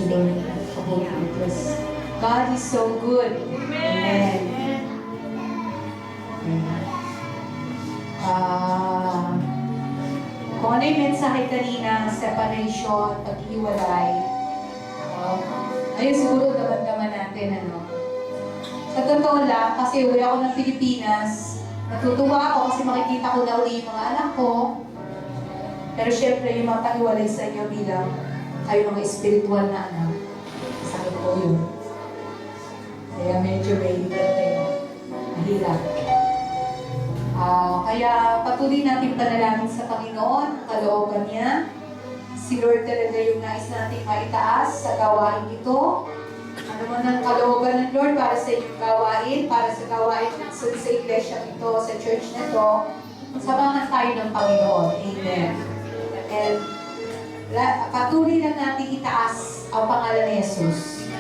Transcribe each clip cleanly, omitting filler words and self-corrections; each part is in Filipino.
you, Lord, for holy interest. God is so good. Amen. Kung ano yung mensahe kanina, separation, pag-iwalay, ayun siguro daman-daman natin, ano. Sa totoo lang, kasi uwi ako ng Pilipinas, natutuwa ako kasi makikita ko na uli yung mga anak ko. Pero syempre, yung mapag-iwalay sa inyo bilang kayo mga spiritual na anak, sakit ko yun. Kaya medyo may ibat na yun. Mahirap. Kaya patuloy natin panalangin sa Panginoon, ang kalooban niya. Si Lord talaga yung nais natin maitaas sa gawain ito. Ano man ang kalooban ng Lord para sa inyong gawain, para sa gawain sa iglesia ito, sa church na ito, samahan tayo ng Panginoon. Amen. And patuloy lang natin itaas ang pangalan ni Jesus.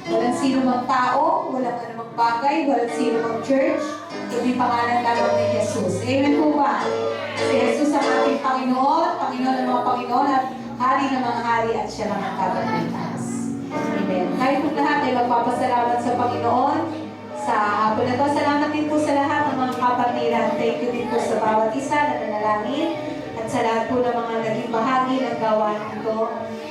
Walang sino mang tao, walang anumang bagay, walang sino mang church, kundi pangalan lamang ni Jesus. Amen po ba? Si Jesus ang ating Panginoon, Panginoon ng mga Panginoon, at Hari ng mga Hari, at siya lang ang kapagligtas. Amen. Tayo po lahat ay magpapasalamat sa Panginoon. Sa hapon na ito, salamat din po sa lahat ng mga kapatiran. Thank you din po sa bawat isa na nanalangin. At sa lahat po ng mga naging bahagi ng gawain ito.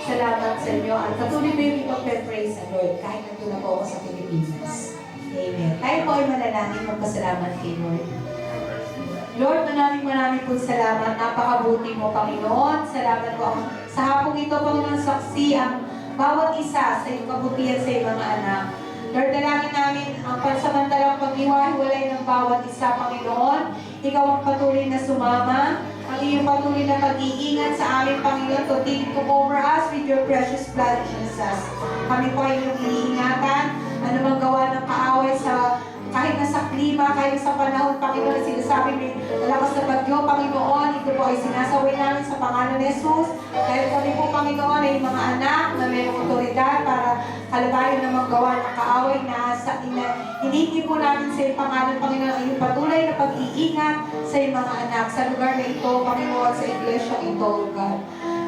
Salamat sa inyo. At patuloy po yung ipag-praise sa Lord kahit nandun na po ako sa Pilipinas. Amen. Tayo po ay manalangin, magpasalamat kay Lord. Lord, maraming po salamat. Napakabuti mo, Panginoon. Salamat po sa hapong ito, Panginoon, saksi ang bawat isa sa iyong kabutihan sa iyong mga anak. Lord, dalangin namin ang pansamantalang pag-iwalay ng bawat isa, Panginoon. Ikaw ang patuloy na sumama, ang iyong patuloy na pag-iingat sa aming Panginoon. Continue to cover us with your precious blood, Jesus. Kami po ay iyong iniingatan. Ano mang gawa ng kaaway sa kahit nasa klima, kahit sa panahon, Panginoon, na sinasabi may malakas na bagyo, Panginoon, ito po ay sinasaway namin sa pangalan ni Jesus. Dahil kami po, Panginoon, ay mga anak na mayroong otoridad para kalabayan ng mga gawa ng kaaway na hinihingin po namin sa iyong pangalan, Panginoon, ang iyong patuloy na pag-iingat sa iyong mga anak sa lugar na ito, Panginoon, sa iglesia ito, God.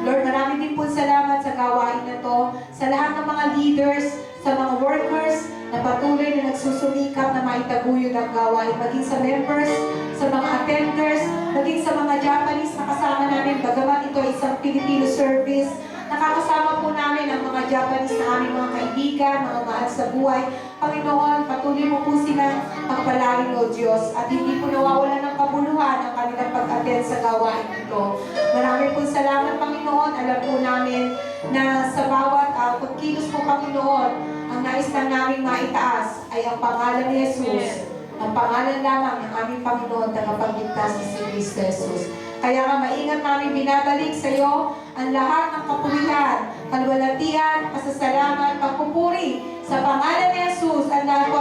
Lord, maraming din po salamat sa gawain na ito, sa lahat ng mga leaders, sa mga workers, na patuloy na nagsusumikap na maitaguyod ang gawain, maging sa members, sa mga attenders, maging sa mga Japanese na kasama namin, bagamat ito ay isang Filipino service, nakakasama po namin ang mga Japanese na aming mga kaibigan, mga mahal sa buhay. Panginoon, patuloy mo po silang pagpalain, O Diyos, at hindi po nawawalan ng kabuluhan ang kanilang pag-attend sa gawain ito. Maraming po salamat, Panginoon. Alam po namin na sa bawat pagkilos po, Panginoon, ang nais lang namin maitaas ay ang pangalan ni Jesus, ang pangalan lamang ng aming Panginoon, tagapagligtas ni si Kristo Jesus. Kaya nga maingat namin binabalik sa iyo ang lahat ng kapulihan, kalwalatian, pasasalamat, pagpupuri sa pangalan ni Jesus. Ang lahat po